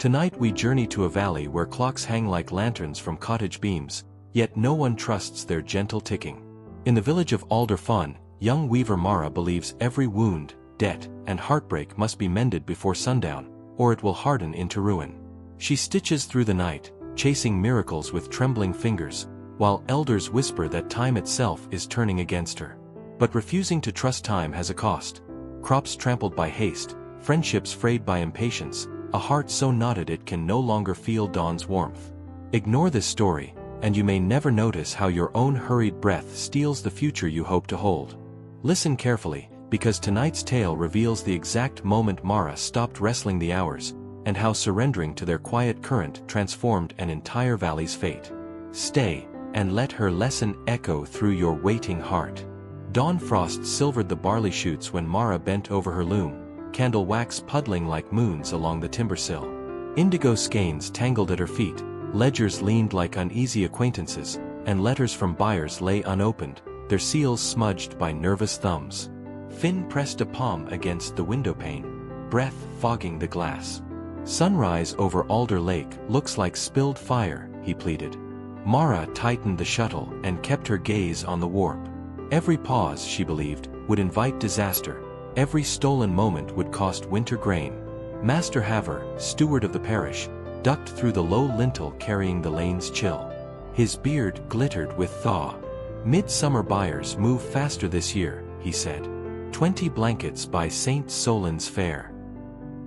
Tonight we journey to a valley where clocks hang like lanterns from cottage beams, yet no one trusts their gentle ticking. In the village of Alder Fun, young weaver Mara believes every wound, debt, and heartbreak must be mended before sundown, or it will harden into ruin. She stitches through the night, chasing miracles with trembling fingers, while elders whisper that time itself is turning against her. But refusing to trust time has a cost. Crops trampled by haste, friendships frayed by impatience, a heart so knotted it can no longer feel dawn's warmth. Ignore this story, and you may never notice how your own hurried breath steals the future you hope to hold. Listen carefully, because tonight's tale reveals the exact moment Mara stopped wrestling the hours, and how surrendering to their quiet current transformed an entire valley's fate. Stay, and let her lesson echo through your waiting heart. Dawn frost silvered the barley shoots when Mara bent over her loom, candle wax puddling like moons along the timber sill. Indigo skeins tangled at her feet, ledgers leaned like uneasy acquaintances, and letters from buyers lay unopened, their seals smudged by nervous thumbs. Finn pressed a palm against the windowpane, breath fogging the glass. Sunrise over Alder Lake looks like spilled fire, he pleaded. Mara tightened the shuttle and kept her gaze on the warp. Every pause, she believed, would invite disaster. Every stolen moment would cost winter grain. Master Haver, steward of the parish, ducked through the low lintel carrying the lane's chill. His beard glittered with thaw. "Midsummer buyers move faster this year," he said. 20 blankets by St. Solan's Fair."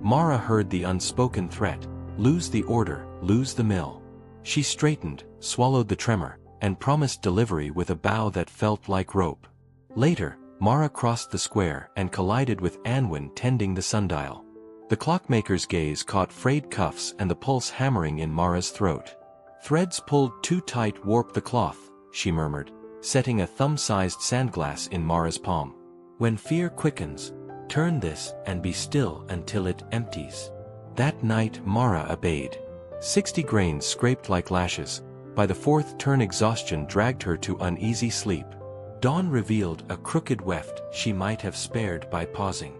Mara heard the unspoken threat, lose the order, lose the mill. She straightened, swallowed the tremor, and promised delivery with a bow that felt like rope. Later, Mara crossed the square and collided with Anwin tending the sundial. The clockmaker's gaze caught frayed cuffs and the pulse hammering in Mara's throat. "Threads pulled too tight warp the cloth," she murmured, setting a thumb-sized sandglass in Mara's palm. "When fear quickens, turn this and be still until it empties." That night Mara obeyed. 60 grains scraped like lashes. By the fourth turn exhaustion dragged her to uneasy sleep. Dawn revealed a crooked weft she might have spared by pausing.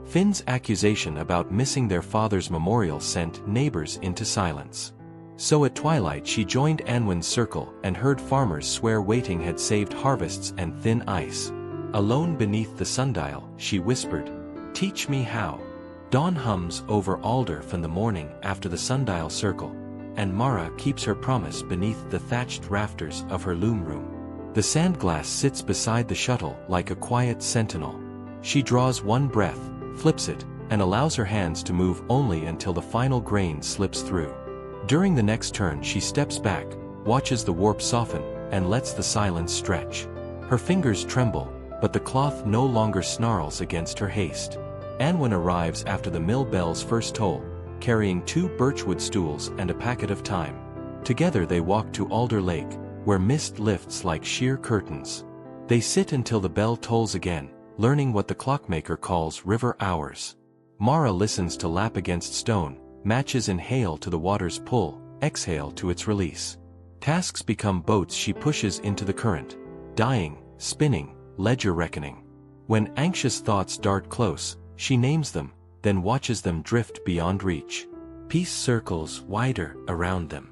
Finn's accusation about missing their father's memorial sent neighbors into silence. So at twilight she joined Anwin's circle and heard farmers swear waiting had saved harvests and thin ice. Alone beneath the sundial, she whispered, "Teach me how." Dawn hums over Alder from the morning after the sundial circle, and Mara keeps her promise beneath the thatched rafters of her loom room. The sandglass sits beside the shuttle like a quiet sentinel. She draws one breath, flips it, and allows her hands to move only until the final grain slips through. During the next turn she steps back, watches the warp soften, and lets the silence stretch. Her fingers tremble, but the cloth no longer snarls against her haste. Anwin arrives after the mill bell's first toll, carrying 2 birchwood stools and a packet of thyme. Together they walk to Alder Lake, where mist lifts like sheer curtains. They sit until the bell tolls again, learning what the clockmaker calls river hours. Mara listens to lap against stone, matches inhale to the water's pull, exhale to its release. Tasks become boats she pushes into the current, dying, spinning, ledger reckoning. When anxious thoughts dart close, she names them, then watches them drift beyond reach. Peace circles wider around them.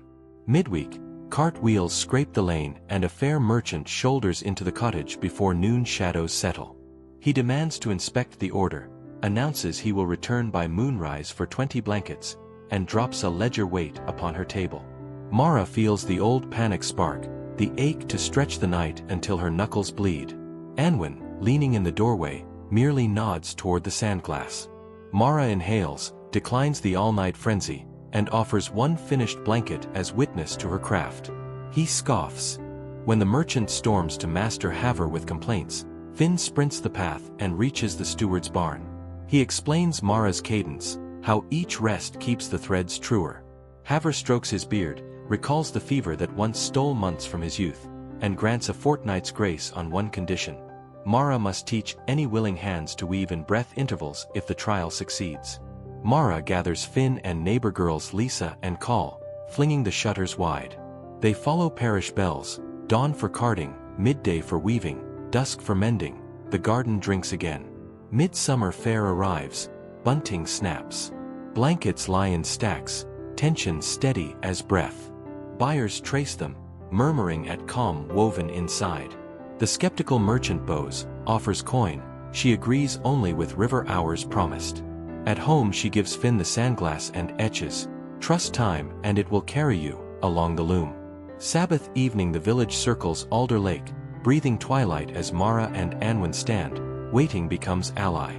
Midweek, cart wheels scrape the lane and a fair merchant shoulders into the cottage before noon shadows settle. He demands to inspect the order, announces he will return by moonrise for 20 blankets, and drops a ledger weight upon her table. Mara feels the old panic spark, the ache to stretch the night until her knuckles bleed. Anwin, leaning in the doorway, merely nods toward the sandglass. Mara inhales, declines the all-night frenzy, and offers one finished blanket as witness to her craft. He scoffs. When the merchant storms to Master Haver with complaints, Finn sprints the path and reaches the steward's barn. He explains Mara's cadence, how each rest keeps the threads truer. Haver strokes his beard, recalls the fever that once stole months from his youth, and grants a fortnight's grace on one condition. Mara must teach any willing hands to weave in breath intervals if the trial succeeds. Mara gathers Finn and neighbor girls Lisa and Call, flinging the shutters wide. They follow parish bells, dawn for carding, midday for weaving, dusk for mending. The garden drinks again. Midsummer fair arrives, bunting snaps. Blankets lie in stacks, tension steady as breath. Buyers trace them, murmuring at calm woven inside. The skeptical merchant bows, offers coin, she agrees only with river hours promised. At home she gives Finn the sandglass and etches, trust time and it will carry you, along the loom. Sabbath evening the village circles Alder Lake, breathing twilight as Mara and Anwen stand, waiting becomes ally.